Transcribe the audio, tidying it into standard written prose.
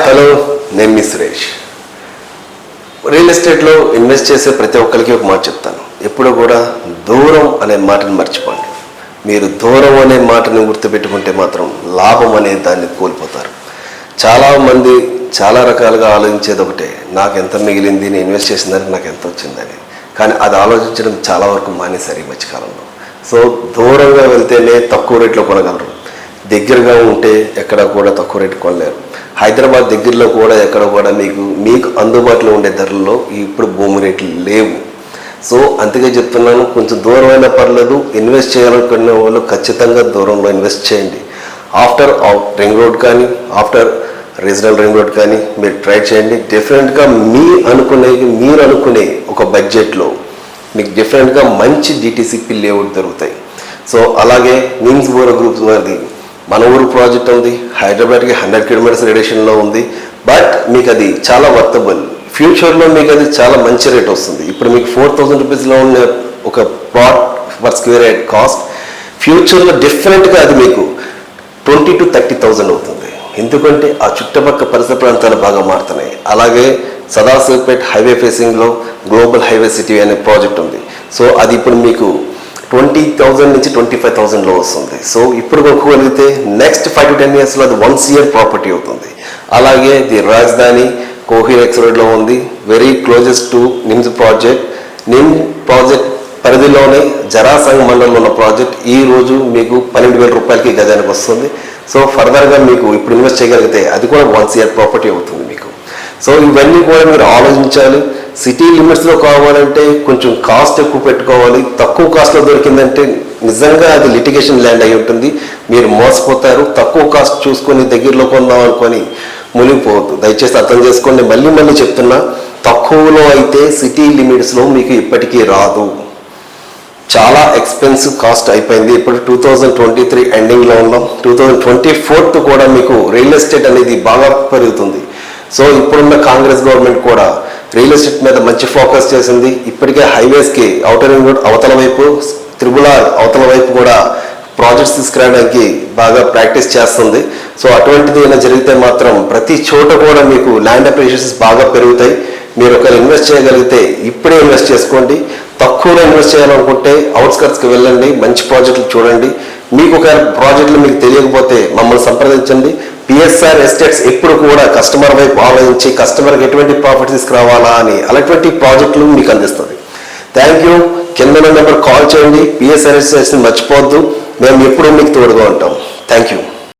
Hello, నేను మీ Suresh. Real ఎస్టేట్లో invest చేసే ప్రతి ఒక్కరికి ఒక మాట చెప్తాను. ఎప్పుడు కూడా దూరం అనే మాటను మర్చిపోండి. మీరు దూరం అనే మాటను గుర్తుపెట్టుకుంటే మాత్రం లాభం అనే దాన్ని కోల్పోతారు. చాలామంది చాలా రకాలుగా ఆలోచించేది ఒకటే, నాకు ఎంత మిగిలింది, నేను ఇన్వెస్ట్ చేసిన దానికి నాకు ఎంత వచ్చిందని. కానీ అది ఆలోచించడం చాలా వరకు మానేశారు ఈ మధ్యకాలంలో. సో దూరంగా వెళ్తేనే తక్కువ రేట్లో కొనగలరు. దగ్గరగా ఉంటే ఎక్కడ కూడా తక్కువ రేటు కొనలేరు. హైదరాబాద్ దగ్గరలో కూడా ఎక్కడ కూడా మీకు అందుబాటులో ఉండే ధరల్లో ఇప్పుడు భూమి రేట్లు లేవు. సో అందుకే చెప్తున్నాను, కొంచెం దూరమైనా పర్లేదు, ఇన్వెస్ట్ చేయాలనుకునే వాళ్ళు ఖచ్చితంగా దూరంలో ఇన్వెస్ట్ చేయండి. ఆఫ్టర్ రింగ్ రోడ్ కానీ, ఆఫ్టర్ రీజనల్ రింగ్ రోడ్ కానీ మీరు ట్రై చేయండి. డిఫరెంట్గా మీరు అనుకునే ఒక బడ్జెట్లో మీకు డిఫరెంట్గా మంచి డిటిసిపి లేఅవుట్ దొరుకుతాయి. సో అలాగే నిమ్స్ బోరో గ్రూప్ వారిది మన ఊరు ప్రాజెక్ట్ ఉంది, హైదరాబాద్కి 100 కిలోమీటర్స్ రేడియేషన్లో ఉంది. బట్ మీకు అది చాలా వర్తబుల్. ఫ్యూచర్లో మీకు అది చాలా మంచి రేట్ వస్తుంది. ఇప్పుడు మీకు 4,000 రూపీస్లో ఉన్న ఒక plot per square yard cost ఫ్యూచర్లో డిఫరెంట్గా అది మీకు 20,000 to 30,000 అవుతుంది. ఎందుకంటే ఆ చుట్టుపక్కల పరిసర ప్రాంతాలు బాగా మారుతున్నాయి. అలాగే సదాశివపేట్ హైవే ఫేసింగ్లో గ్లోబల్ హైవే సిటీ అనే ప్రాజెక్ట్ ఉంది. సో అది ఇప్పుడు మీకు 20,000 నుంచి 25,000లో వస్తుంది. సో ఇప్పుడు కొనుక్కోగలిగితే నెక్స్ట్ 5 to 10 yearsలో అది 1 CR ప్రాపర్టీ అవుతుంది. అలాగే ది రాజధాని కోహిర్ ఎక్స్ రోడ్లో ఉంది, very closest to NIMS project. Project పరిధిలోనే జరాసంగ్ మండలంలో ఉన్న ప్రాజెక్ట్ ఈ రోజు మీకు 12,000 రూపాయలకి గజానికి వస్తుంది. సో ఫర్దర్గా మీకు ఇప్పుడు ఇన్వెస్ట్ చేయగలిగితే అది కూడా 1 CR ప్రాపర్టీ అవుతుంది మీకు. సో ఇవన్నీ కూడా మీరు ఆలోచించాలి. సిటీ లిమిట్స్లో కావాలంటే కొంచెం కాస్ట్ ఎక్కువ పెట్టుకోవాలి. తక్కువ కాస్ట్లో దొరికిందంటే నిజంగా అది లిటిగేషన్ ల్యాండ్ అయి ఉంటుంది, మీరు మోసపోతారు. తక్కువ కాస్ట్ చూసుకొని దగ్గరలో కొందాం అనుకొని మునిగిపోవద్దు. దయచేసి అర్థం చేసుకోండి. మళ్ళీ చెప్తున్నా, తక్కువలో అయితే సిటీ లిమిట్స్లో మీకు ఇప్పటికీ రాదు. చాలా ఎక్స్పెన్సివ్ కాస్ట్ అయిపోయింది. ఇప్పుడు 2023 ఎండింగ్లో ఉన్నాం. 2024 కూడా మీకు రియల్ ఎస్టేట్ అనేది బాగా పెరుగుతుంది. సో ఇప్పుడున్న కాంగ్రెస్ గవర్నమెంట్ కూడా రియల్ ఎస్టేట్ మీద మంచి ఫోకస్ చేసింది. ఇప్పటికే హైవేస్కి ఔటర్ రింగ్ రోడ్ అవతల వైపు, త్రిబుల్-ఆర్ అవతల వైపు కూడా ప్రాజెక్ట్స్ తీసుకురావడానికి బాగా ప్రాక్టీస్ చేస్తుంది. సో అటువంటిది ఏమైనా జరిగితే మాత్రం ప్రతి చోట కూడా మీకు ల్యాండ్ అప్రిషియేషన్స్ బాగా పెరుగుతాయి. మీరు ఒకవేళ ఇన్వెస్ట్ చేయగలిగితే ఇప్పుడే ఇన్వెస్ట్ చేసుకోండి. తక్కువలో ఇన్వెస్ట్ చేయాలనుకుంటే అవుట్స్కట్స్కి వెళ్ళండి, మంచి ప్రాజెక్టులు చూడండి. మీకు ఒక ప్రాజెక్టులు మీకు తెలియకపోతే మమ్మల్ని సంప్రదించండి. పిఎస్ఆర్ ఎస్టేట్స్ ఎప్పుడు కూడా కస్టమర్ వైపు ఆలోచించి కస్టమర్కి ఎటువంటి ప్రాఫిట్ తీసుకురావాలా అని అలాంటి ప్రాజెక్టులు మీకు అందిస్తుంది. Thank you. కింద నెంబర్ కాల్ చేయండి. పిఎస్ఆర్ ఎస్టేట్స్ని మర్చిపోవద్దు. మేము ఎప్పుడూ మీకు తోడుగా ఉంటాం. Thank you.